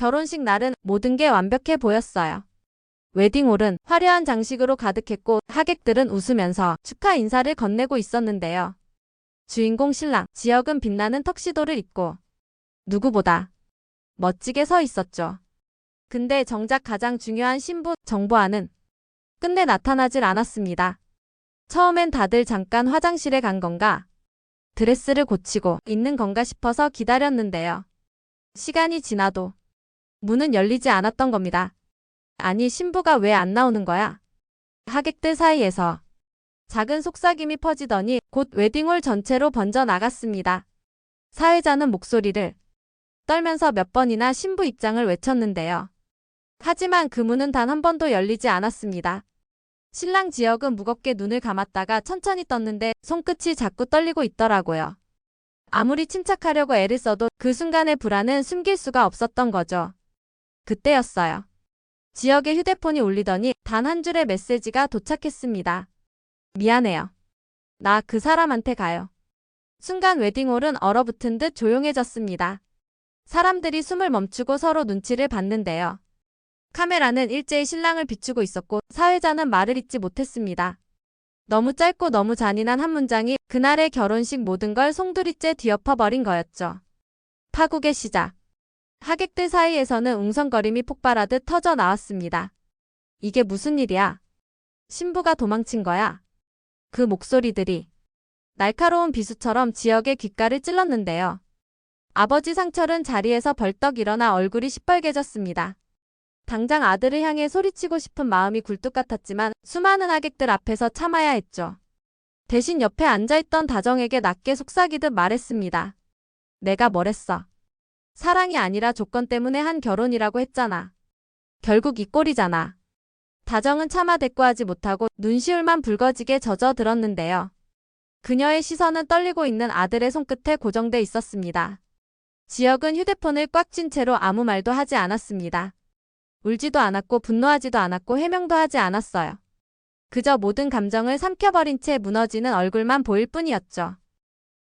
결혼식 날은 모든 게 완벽해 보였어요. 웨딩홀은 화려한 장식으로 가득했고 하객들은 웃으면서 축하 인사를 건네고 있었는데요. 주인공 신랑 지혁은 빛나는 턱시도를 입고 누구보다 멋지게 서 있었죠. 근데 정작 가장 중요한 신부 정보아는 끝내 나타나질 않았습니다. 처음엔 다들 잠깐 화장실에 간 건가, 드레스를 고치고 있는 건가 싶어서 기다렸는데요. 시간이 지나도 문은 열리지 않았던 겁니다. 아니, 신부가 왜 안 나오는 거야? 하객들 사이에서 작은 속삭임이 퍼지더니 곧 웨딩홀 전체로 번져 나갔습니다. 사회자는 목소리를 떨면서 몇 번이나 신부 입장을 외쳤는데요. 하지만 그 문은 단 한 번도 열리지 않았습니다. 신랑 지혁은 무겁게 눈을 감았다가 천천히 떴는데 손끝이 자꾸 떨리고 있더라고요. 아무리 침착하려고 애를 써도 그 순간의 불안은 숨길 수가 없었던 거죠. 그때였어요. 지혁의 휴대폰이 울리더니 단 한 줄의 메시지가 도착했습니다. 미안해요. 나 그 사람한테 가요. 순간 웨딩홀은 얼어붙은 듯 조용해졌습니다. 사람들이 숨을 멈추고 서로 눈치를 봤는데요. 카메라는 일제히 신랑을 비추고 있었고 사회자는 말을 잇지 못했습니다. 너무 짧고 너무 잔인한 한 문장이 그날의 결혼식 모든 걸 송두리째 뒤엎어버린 거였죠. 파국의 시작. 하객들 사이에서는 웅성거림이 폭발하듯 터져 나왔습니다. 이게 무슨 일이야? 신부가 도망친 거야? 그 목소리들이 날카로운 비수처럼 지혁의 귓가를 찔렀는데요. 아버지 상철은 자리에서 벌떡 일어나 얼굴이 시뻘개졌습니다. 당장 아들을 향해 소리치고 싶은 마음이 굴뚝 같았지만 수많은 하객들 앞에서 참아야 했죠. 대신 옆에 앉아있던 다정에게 낮게 속삭이듯 말했습니다. 내가 뭘 했어? 사랑이 아니라 조건 때문에 한 결혼이라고 했잖아. 결국 이 꼴이잖아. 다정은 차마 대꾸하지 못하고 눈시울만 붉어지게 젖어들었는데요. 그녀의 시선은 떨리고 있는 아들의 손끝에 고정돼 있었습니다. 지혁은 휴대폰을 꽉 쥔 채로 아무 말도 하지 않았습니다. 울지도 않았고 분노하지도 않았고 해명도 하지 않았어요. 그저 모든 감정을 삼켜버린 채 무너지는 얼굴만 보일 뿐이었죠.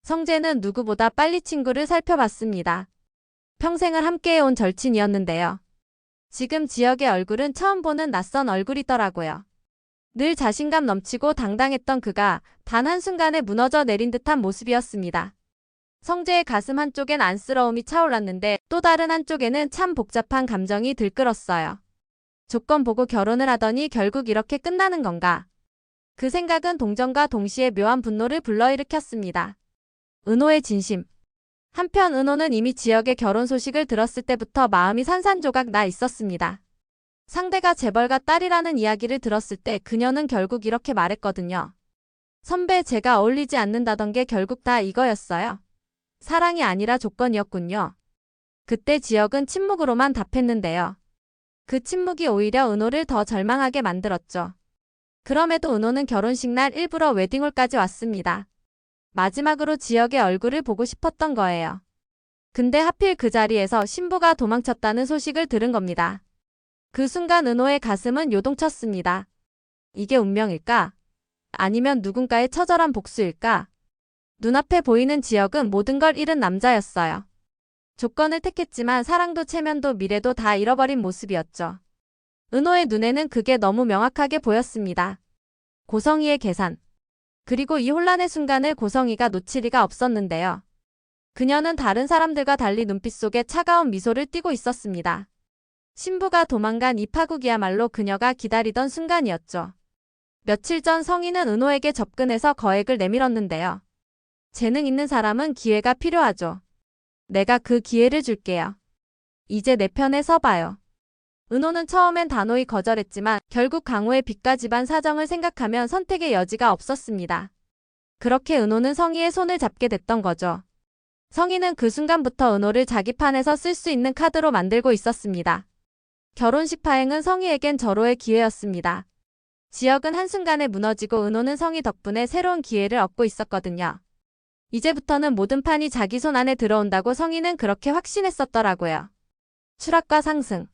성재는 누구보다 빨리 친구를 살펴봤습니다. 평생을 함께해온 절친이었는데요. 지금 지혁의 얼굴은 처음 보는 낯선 얼굴이더라고요. 늘 자신감 넘치고 당당했던 그가 단 한순간에 무너져 내린 듯한 모습이었습니다. 성재의 가슴 한쪽엔 안쓰러움이 차올랐는데 또 다른 한쪽에는 참 복잡한 감정이 들끓었어요. 조건 보고 결혼을 하더니 결국 이렇게 끝나는 건가? 그 생각은 동정과 동시에 묘한 분노를 불러일으켰습니다. 은호의 진심. 한편 은호는 이미 지혁의 결혼 소식을 들었을 때부터 마음이 산산조각 나 있었습니다. 상대가 재벌가 딸이라는 이야기를 들었을 때 그녀는 결국 이렇게 말했거든요. 선배, 제가 어울리지 않는다던 게 결국 다 이거였어요. 사랑이 아니라 조건이었군요. 그때 지혁은 침묵으로만 답했는데요. 그 침묵이 오히려 은호를 더 절망하게 만들었죠. 그럼에도 은호는 결혼식 날 일부러 웨딩홀까지 왔습니다. 마지막으로 지혁의 얼굴을 보고 싶었던 거예요. 근데 하필 그 자리에서 신부가 도망쳤다는 소식을 들은 겁니다. 그 순간 은호의 가슴은 요동쳤습니다. 이게 운명일까? 아니면 누군가의 처절한 복수일까? 눈앞에 보이는 지혁은 모든 걸 잃은 남자였어요. 조건을 택했지만 사랑도 체면도 미래도 다 잃어버린 모습이었죠. 은호의 눈에는 그게 너무 명확하게 보였습니다. 고성희의 계산. 그리고 이 혼란의 순간을 고성희가 놓칠 리가 없었는데요. 그녀는 다른 사람들과 달리 눈빛 속에 차가운 미소를 띠고 있었습니다. 신부가 도망간 이 파국이야말로 그녀가 기다리던 순간이었죠. 며칠 전 성희는 은호에게 접근해서 거액을 내밀었는데요. 재능 있는 사람은 기회가 필요하죠. 내가 그 기회를 줄게요. 이제 내 편에 서봐요. 은호는 처음엔 단호히 거절했지만 결국 강호의 빚과 집안 사정을 생각하면 선택의 여지가 없었습니다. 그렇게 은호는 성희의 손을 잡게 됐던 거죠. 성희는 그 순간부터 은호를 자기 판에서 쓸 수 있는 카드로 만들고 있었습니다. 결혼식 파행은 성희에겐 절호의 기회였습니다. 지혁은 한순간에 무너지고 은호는 성희 덕분에 새로운 기회를 얻고 있었거든요. 이제부터는 모든 판이 자기 손 안에 들어온다고 성희는 그렇게 확신했었더라고요. 추락과 상승.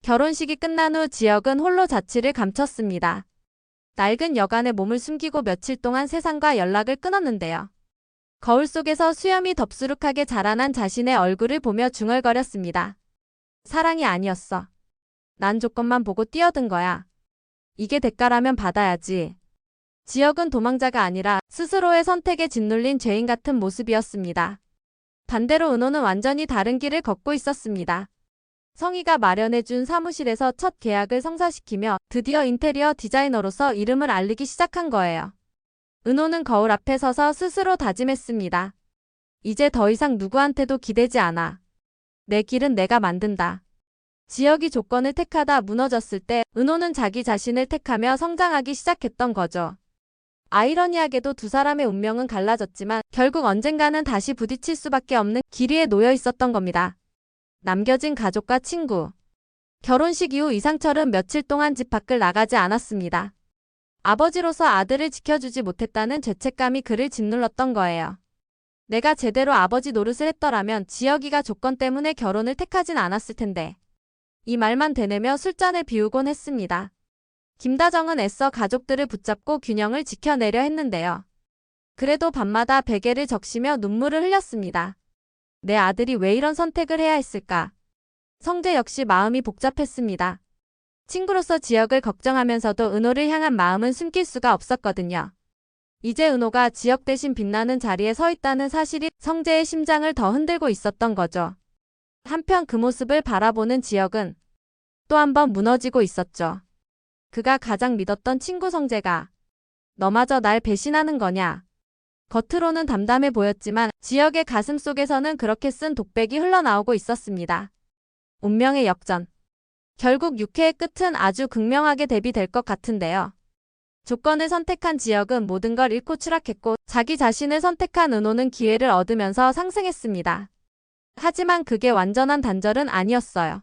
결혼식이 끝난 후 지혁은 홀로 자취를 감췄습니다. 낡은 여관에 몸을 숨기고 며칠 동안 세상과 연락을 끊었는데요. 거울 속에서 수염이 덥수룩하게 자라난 자신의 얼굴을 보며 중얼거렸습니다. 사랑이 아니었어. 난 조건만 보고 뛰어든 거야. 이게 대가라면 받아야지. 지혁은 도망자가 아니라 스스로의 선택에 짓눌린 죄인 같은 모습이었습니다. 반대로 은호는 완전히 다른 길을 걷고 있었습니다. 성희가 마련해준 사무실에서 첫 계약을 성사시키며 드디어 인테리어 디자이너로서 이름을 알리기 시작한 거예요. 은호는 거울 앞에 서서 스스로 다짐했습니다. 이제 더 이상 누구한테도 기대지 않아. 내 길은 내가 만든다. 지혁이 조건을 택하다 무너졌을 때 은호는 자기 자신을 택하며 성장하기 시작했던 거죠. 아이러니하게도 두 사람의 운명은 갈라졌지만 결국 언젠가는 다시 부딪힐 수밖에 없는 길 위에 놓여 있었던 겁니다. 남겨진 가족과 친구. 결혼식 이후 이상철은 며칠 동안 집 밖을 나가지 않았습니다. 아버지로서 아들을 지켜주지 못했다는 죄책감이 그를 짓눌렀던 거예요. 내가 제대로 아버지 노릇을 했더라면 지혁이가 조건 때문에 결혼을 택하진 않았을 텐데. 이 말만 되뇌며 술잔을 비우곤 했습니다. 김다정은 애써 가족들을 붙잡고 균형을 지켜내려 했는데요. 그래도 밤마다 베개를 적시며 눈물을 흘렸습니다. 내 아들이 왜 이런 선택을 해야 했을까? 성재 역시 마음이 복잡했습니다. 친구로서 지혁을 걱정하면서도 은호를 향한 마음은 숨길 수가 없었거든요. 이제 은호가 지혁 대신 빛나는 자리에 서 있다는 사실이 성재의 심장을 더 흔들고 있었던 거죠. 한편 그 모습을 바라보는 지혁은 또 한 번 무너지고 있었죠. 그가 가장 믿었던 친구 성재가 너마저 날 배신하는 거냐. 겉으로는 담담해 보였지만 지혁의 가슴 속에서는 그렇게 쓴 독백이 흘러나오고 있었습니다. 운명의 역전. 결국 6회의 끝은 아주 극명하게 대비될 것 같은데요. 조건을 선택한 지혁은 모든 걸 잃고 추락했고 자기 자신을 선택한 은호는 기회를 얻으면서 상승했습니다. 하지만 그게 완전한 단절은 아니었어요.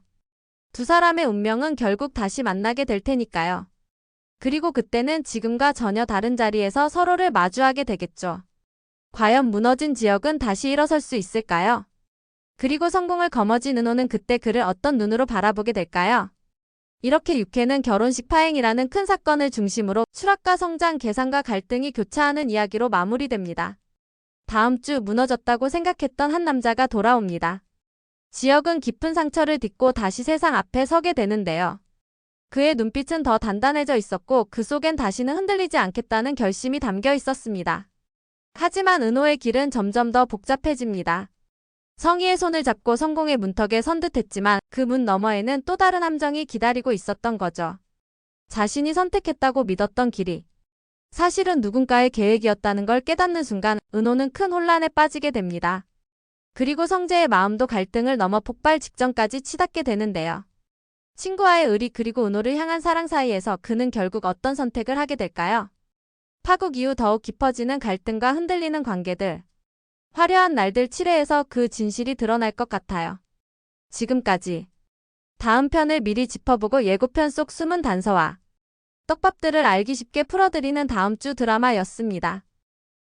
두 사람의 운명은 결국 다시 만나게 될 테니까요. 그리고 그때는 지금과 전혀 다른 자리에서 서로를 마주하게 되겠죠. 과연 무너진 지혁은 다시 일어설 수 있을까요? 그리고 성공을 거머쥔 은호는 그때 그를 어떤 눈으로 바라보게 될까요? 이렇게 6회는 결혼식 파행이라는 큰 사건을 중심으로 추락과 성장, 계산과 갈등이 교차하는 이야기로 마무리됩니다. 다음 주 무너졌다고 생각했던 한 남자가 돌아옵니다. 지혁은 깊은 상처를 딛고 다시 세상 앞에 서게 되는데요. 그의 눈빛은 더 단단해져 있었고 그 속엔 다시는 흔들리지 않겠다는 결심이 담겨 있었습니다. 하지만 은호의 길은 점점 더 복잡해집니다. 성희의 손을 잡고 성공의 문턱에 선 듯했지만 그 문 너머에는 또 다른 함정이 기다리고 있었던 거죠. 자신이 선택했다고 믿었던 길이 사실은 누군가의 계획이었다는 걸 깨닫는 순간 은호는 큰 혼란에 빠지게 됩니다. 그리고 성재의 마음도 갈등을 넘어 폭발 직전까지 치닫게 되는데요. 친구와의 의리 그리고 은호를 향한 사랑 사이에서 그는 결국 어떤 선택을 하게 될까요? 파국 이후 더욱 깊어지는 갈등과 흔들리는 관계들. 화려한 날들 7회에서 그 진실이 드러날 것 같아요. 지금까지 다음 편을 미리 짚어보고 예고편 속 숨은 단서와 떡밥들을 알기 쉽게 풀어드리는 다음 주 드라마였습니다.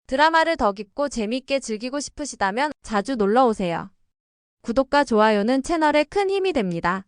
드라마를 더 깊고 재미있게 즐기고 싶으시다면 자주 놀러오세요. 구독과 좋아요는 채널에 큰 힘이 됩니다.